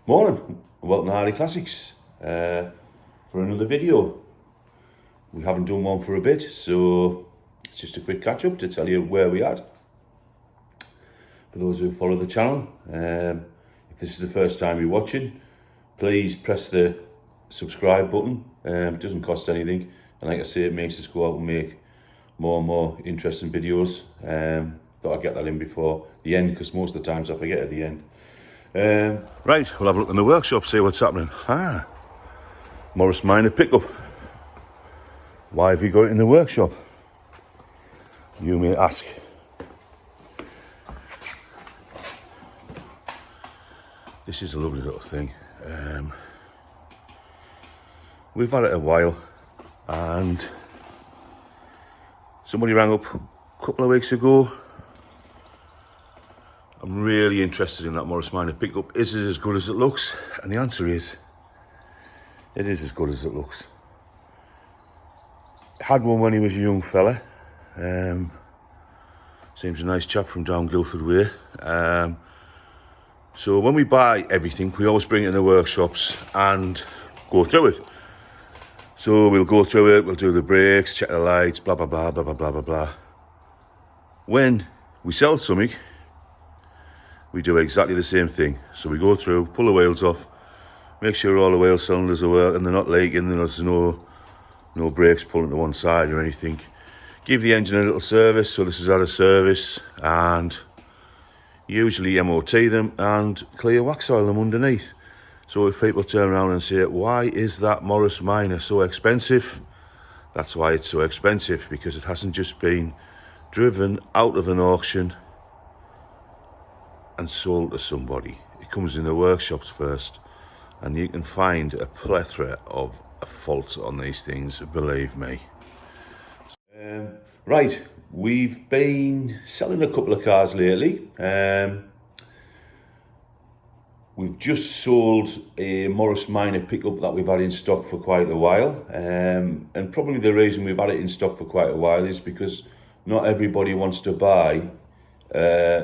Morning, welcome to Harley Classics for another video. We haven't done one for a bit, so it's just a quick catch up to tell you where we are. For those who follow the channel, if this is the first time you're watching, please press the subscribe button. It doesn't cost anything, and like I say, it makes us go out and make more and more interesting videos. Thought I'd get that in before the end, because most of the times I forget at the end. Right, we'll have a look in the workshop, see what's happening. Morris Minor Pick-Up. Why have you got it in the workshop? You may ask. This is a lovely little thing. We've had it a while, and somebody rang up a couple of weeks ago. I'm really interested in that Morris Minor Pick-Up. Is it as good as it looks? And the answer is, it is as good as it looks. Had one when he was a young fella. Seems a nice chap from down Guildford way. So when we buy everything, we always bring it in the workshops and go through it. So we'll go through it, we'll do the brakes, check the lights, blah, blah, blah, blah, blah, blah, blah, blah. When we sell something, we do exactly the same thing. So we go through, pull the wheels off, make sure all the wheel cylinders are working, they're not leaking, there's no brakes pulling to one side or anything. Give the engine a little service, so this is out of service, and usually MOT them and clear wax oil them underneath. So if people turn around and say, why is that Morris Minor so expensive? That's why it's so expensive, because it hasn't just been driven out of an auction and sold to somebody. It comes in the workshops first, and you can find a plethora of faults on these things, believe me. Right, we've been selling a couple of cars lately. We've just sold a Morris Minor Pick-Up that we've had in stock for quite a while, and probably the reason we've had it in stock for quite a while is because not everybody wants to buy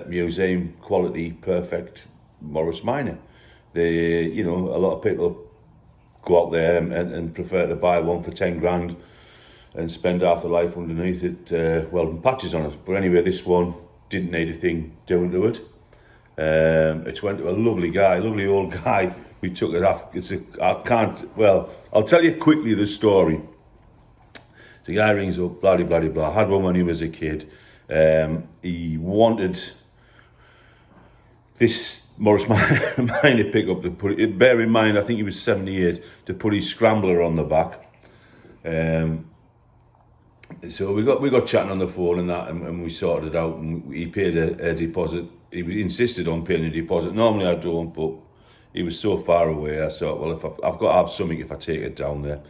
museum quality perfect Morris Minor. A lot of people go out there and prefer to buy one for 10 grand and spend half the life underneath it welding patches on it. But anyway, this one didn't need a thing doing to it. It went to a lovely old guy. We took it off. I'll tell you quickly the story. The guy rings up, blah, blah, blah, blah. Had one when he was a kid. He wanted this Morris Minor Pick-Up to put it. Bear in mind, I think he was 78, to put his scrambler on the back. So we got chatting on the phone and that, and we sorted it out. And he paid a deposit. He insisted on paying a deposit. Normally I don't, but he was so far away. I thought, well, if I've got to have something if I take it down there.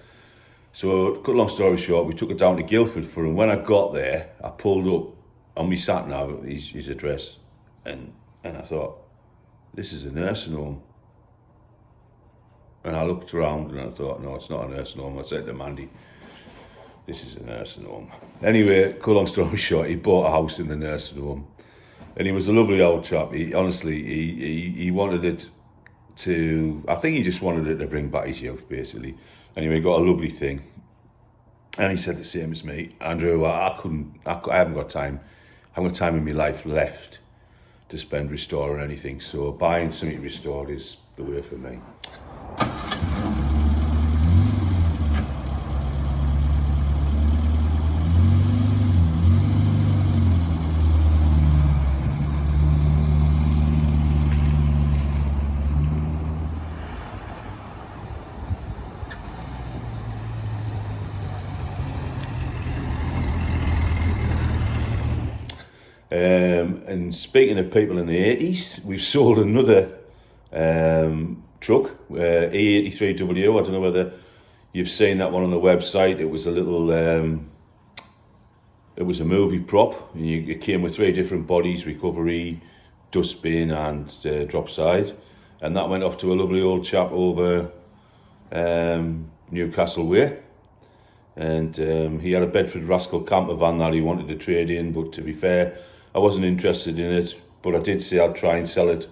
So, cut long story short, we took it down to Guildford for him. When I got there, I pulled up on my sat nav his address, and I thought, this is a nursing home. And I looked around and I thought, no, it's not a nursing home. I said to Mandy, this is a nursing home. Anyway, cut long story short, he bought a house in the nursing home, and he was a lovely old chap. He wanted it to, I think he just wanted it to bring back his youth, basically. Anyway, he got a lovely thing, and he said the same as me, Andrew. I haven't got time. I haven't got time in my life left to spend restoring anything. So buying something restored is the way for me. And speaking of people in the 80s, we've sold another truck, E83W. I don't know whether you've seen that one on the website. It was a little, it was a movie prop. It came with 3 different bodies: recovery, dustbin, and drop side. And that went off to a lovely old chap over Newcastle way. And he had a Bedford Rascal camper van that he wanted to trade in, but to be fair, I wasn't interested in it, but I did say I'd try and sell it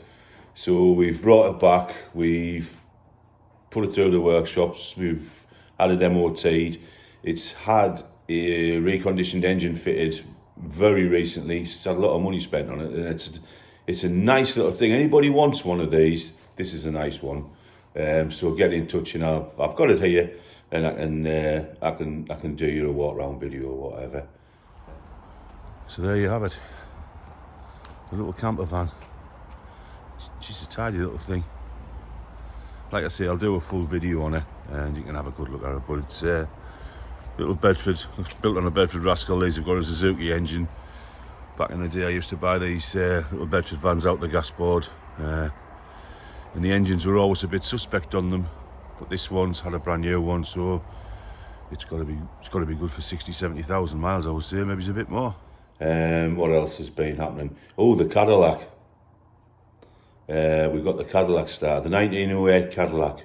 So we've brought it back, we've put it through the workshops, we've had it MOT'd. It's had a reconditioned engine fitted very recently. It's had a lot of money spent on it, and it's a nice little thing. Anybody wants one of these, this is a nice one. So get in touch, and I've got it here, and I can do you a walk around video or whatever. So there you have it, a little camper van. Just a tidy little thing. Like I say, I'll do a full video on it, and you can have a good look at it. But it's little Bedford, built on a Bedford Rascal. These have got a Suzuki engine. Back in the day, I used to buy these little Bedford vans out the gas board, and the engines were always a bit suspect on them. But this one's had a brand new one, so it's got to be good for 60-70,000 miles, I would say. Maybe it's a bit more. What else has been happening? Oh, the Cadillac. We've got the Cadillac start, the 1908 Cadillac.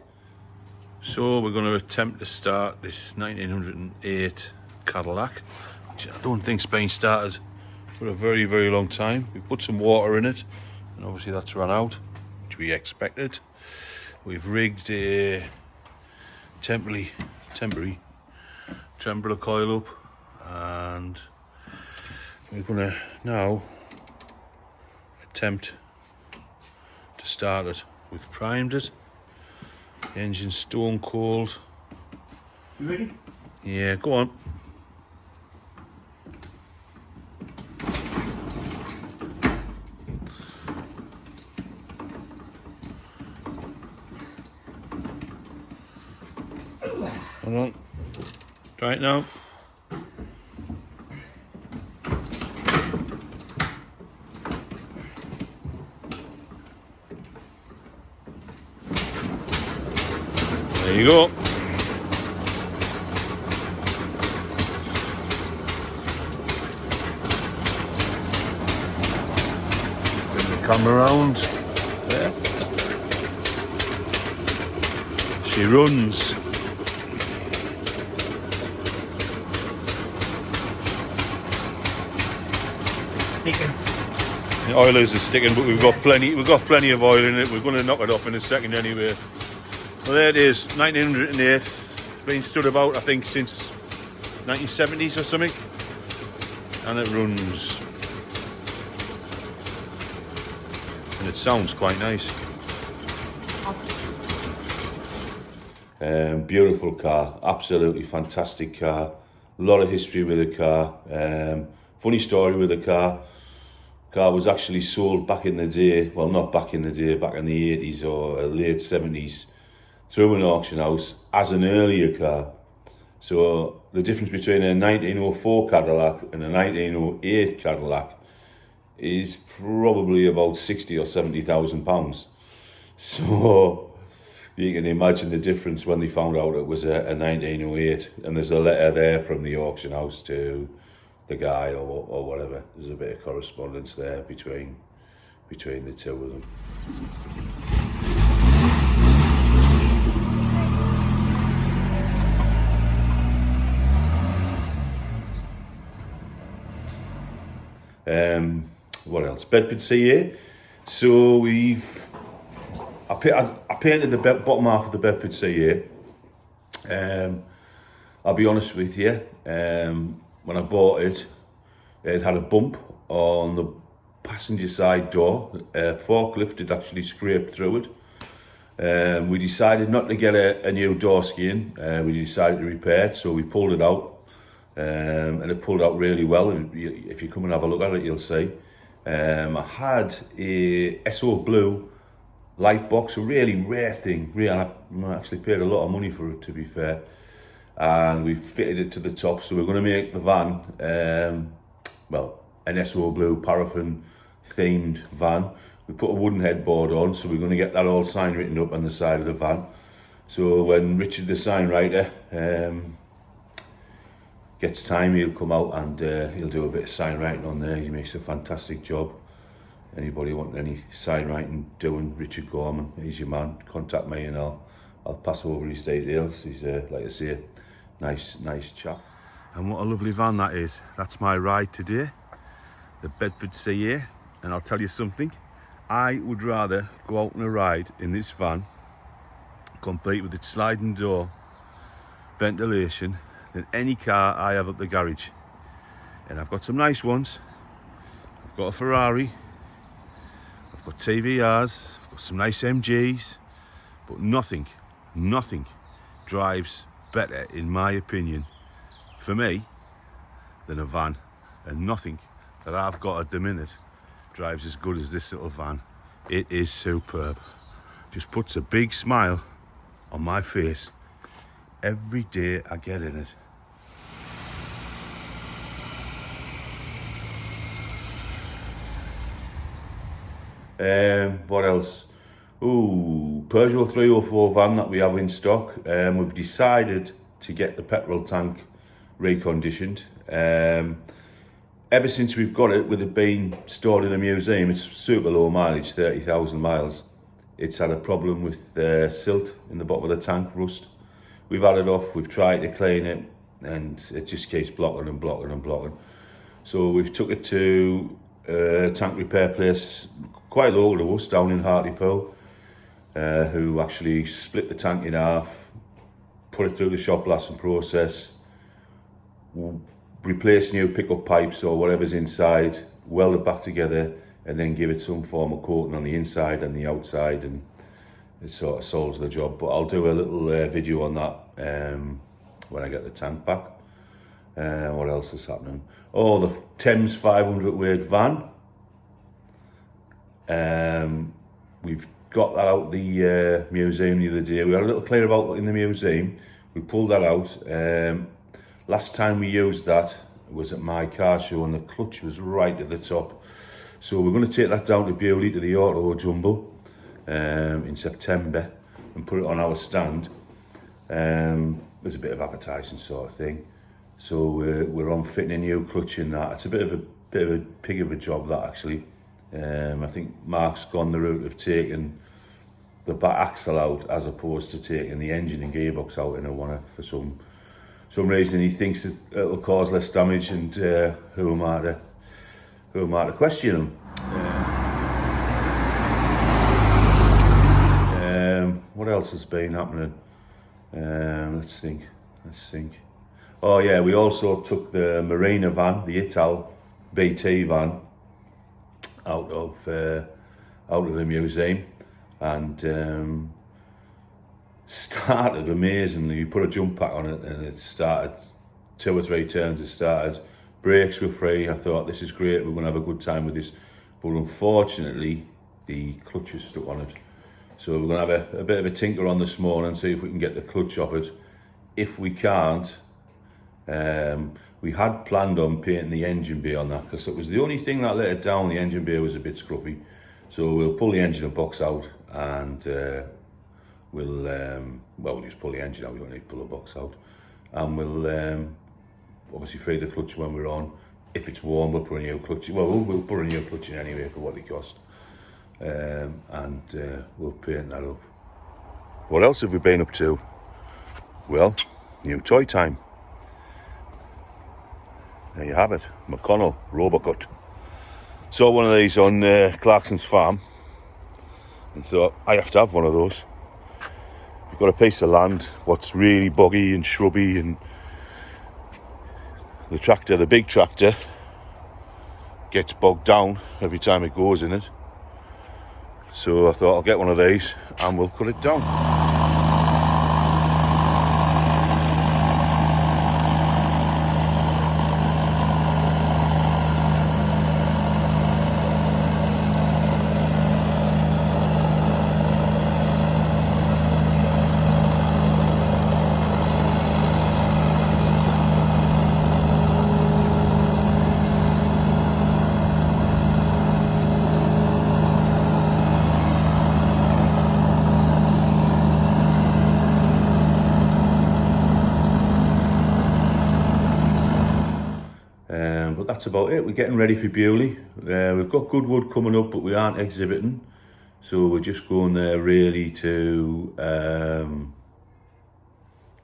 So we're going to attempt to start this 1908 Cadillac, which I don't think's been started for a very, very long time. We put some water in it, and obviously that's run out, which we expected. We've rigged a temporary trembler coil up, and we're going to now attempt to start it. We've primed it. The engine's stone cold. You ready? Yeah, go on. Hold on. Try it now. There you go. Bring the camera around. There. She runs. Sticking. The oilers are sticking, but we've got plenty of oil in it. We're going to knock it off in a second anyway. Well, there it is, 1908. Been stood about, I think, since 1970s or something, and it runs, and it sounds quite nice. Beautiful car, absolutely fantastic car. A lot of history with the car. Funny story with the car. Car was actually sold back in the day. Well, not back in the day, back in the 80s or late 70s. Through an auction house as an earlier car. So the difference between a 1904 Cadillac and a 1908 Cadillac is probably about 60 or 70,000 pounds. So you can imagine the difference when they found out it was a 1908, and there's a letter there from the auction house to the guy or whatever. There's a bit of correspondence there between the two of them. What else? Bedford Sayer. So I painted the bottom half of the Bedford Sayer. I'll be honest with you. When I bought it, it had a bump on the passenger side door. A forklift had actually scraped through it. We decided not to get a new door skin. We decided to repair it, so we pulled it out. And it pulled out really well, and if you come and have a look at it, you'll see. I had a SO Blue light box, a really rare thing. I actually paid a lot of money for it, to be fair. And we fitted it to the top, so we're going to make the van, well, an SO Blue paraffin themed van. We put a wooden headboard on, so we're going to get that all sign written up on the side of the van. So when Richard the sign writer gets time, he'll come out and he'll do a bit of sign writing on there. He makes a fantastic job. Anybody want any sign writing doing, Richard Gorman, he's your man. Contact me and I'll pass over his details. He's like I say, nice chap. And what a lovely van that is. That's my ride today, the Bedford Sayer. And I'll tell you something, I would rather go out on a ride in this van, complete with its sliding door, ventilation, than any car I have at the garage. And I've got some nice ones. I've got a Ferrari, I've got TVRs, I've got some nice MGs, but nothing drives better, in my opinion, for me, than a van. And nothing that I've got at the minute drives as good as this little van. It is superb. Just puts a big smile on my face every day I get in it. What else? Ooh, Peugeot 304 van that we have in stock. We've decided to get the petrol tank reconditioned. Ever since we've got it, with it being stored in a museum, it's super low mileage, 30,000 miles. It's had a problem with silt in the bottom of the tank, rust. We've had it off, we've tried to clean it, and it just keeps blocking and blocking and blocking. So we've took it to a tank repair place quite local to us, down in Hartlepool, who actually split the tank in half, put it through the shop blasting process, replace new pickup pipes or whatever's inside, weld it back together, and then give it some form of coating on the inside and the outside, and it sort of solves the job. But I'll do a little video on that when I get the tank back. What else is happening? Oh, the Thames 500 weight van. We've got that out the museum the other day. We had a little clear about in the museum. We pulled that out. Last time we used that was at my car show, and the clutch was right at the top. So we're going to take that down to Bewley to the Auto Jumble in September and put it on our stand. There's a bit of advertising sort of thing. So we're on fitting a new clutch in that. It's a bit of a pig of a job, that, actually. I think Mark's gone the route of taking the back axle out as opposed to taking the engine and gearbox out in a one for some reason. He thinks that it'll cause less damage, and who am I to question him? What else has been happening? Let's think. Oh yeah, we also took the Marina van, the Ital BT van, out of the museum, and started amazingly. You put a jump pack on it, and it started 2 or 3 turns. It started, brakes were free. I thought, this is great, we're going to have a good time with this. But unfortunately, the clutch is stuck on it. So we're going to have a bit of a tinker on this morning, see if we can get the clutch off it. If we can't, we had planned on painting the engine bay on that, because it was the only thing that let it down. The engine bay was a bit scruffy. So we'll pull the engine box out, and we'll just pull the engine out. We don't need to pull the box out, and we'll obviously free the clutch when we're on. If it's warm, we'll put a new clutch in. Well, we'll put a new clutch in anyway for what it cost, and we'll paint that up. What else have we been up to? Well, new toy time. There you have it, McConnell Robocut. Saw one of these on Clarkson's farm and thought, I have to have one of those. You've got a piece of land, what's really boggy and shrubby, and the big tractor, gets bogged down every time it goes in it. So I thought, I'll get one of these and we'll cut it down. But that's about it. We're getting ready for Bewley. We've got Goodwood coming up, but we aren't exhibiting, so we're just going there really to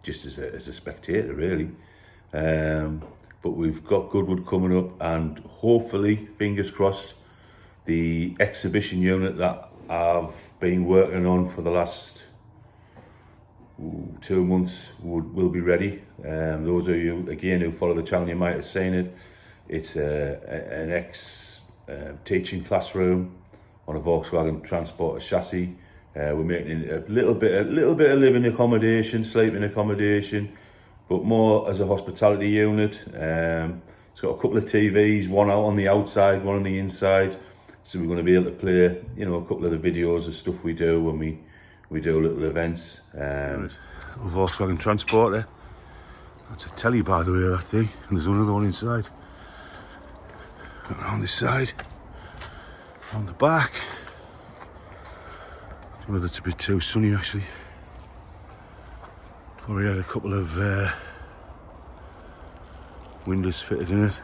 just as a spectator, really. But we've got Goodwood coming up, and hopefully, fingers crossed, the exhibition unit that I've been working on for the last 2 months will be ready. Those of you again who follow the channel, you might have seen it. It's an teaching classroom on a Volkswagen Transporter chassis. We're making a little bit of living accommodation, sleeping accommodation, but more as a hospitality unit. It's got a couple of TVs, one out on the outside, one on the inside. So we're going to be able to play, you know, a couple of the videos of stuff we do when we do little events. Little Volkswagen Transporter. That's a telly, by the way, that thing. And there's another one inside. Around this side, from the back. I don't know whether it's a bit too sunny actually. Probably had a couple of windows fitted in it.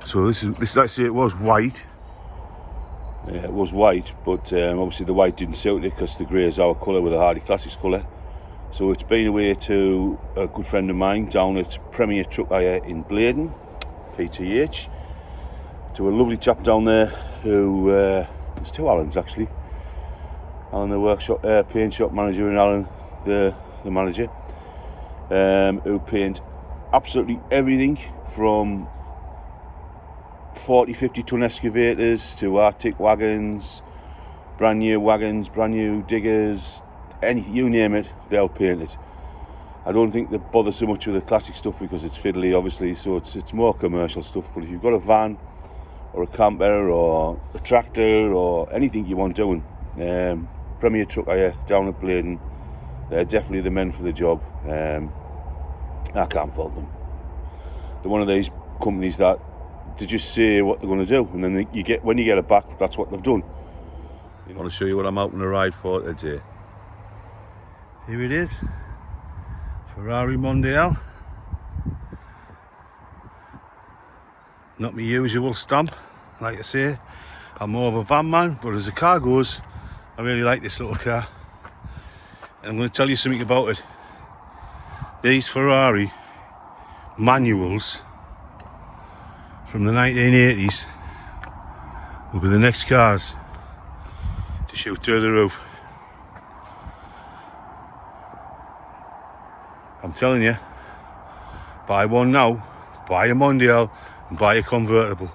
So this like I say, it was white. Yeah, it was white, but obviously the white didn't suit it because the grey is our colour with a Hardy Classics colour. So it's been away to a good friend of mine down at Premier Truck Hire in Bladen, PTH, to a lovely chap down there who, there's two Allens actually. Alan the workshop, paint shop manager, and Alan the manager, who paint absolutely everything from 40-50 ton excavators to Arctic wagons, brand new diggers, you name it, they'll paint it. I don't think they bother so much with the classic stuff because it's fiddly obviously, so it's more commercial stuff. But if you've got a van or a camper or a tractor or anything you want doing, Premier Truck Hire down at Bladen, they're definitely the men for the job. I can't fault them. They're one of these companies that to just say what they're going to do, and then when you get it back, that's what they've done. I want to show you what I'm out on a ride for today. Here it is, Ferrari Mondial. Not my usual stamp, like I say. I'm more of a van man, but as the car goes, I really like this little car. And I'm going to tell you something about it. These Ferrari manuals from the 1980s will be the next cars to shoot through the roof. I'm telling you, buy one now, buy a Mondial, and buy a convertible.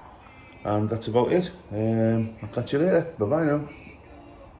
And that's about it. I'll catch you later. Bye bye now.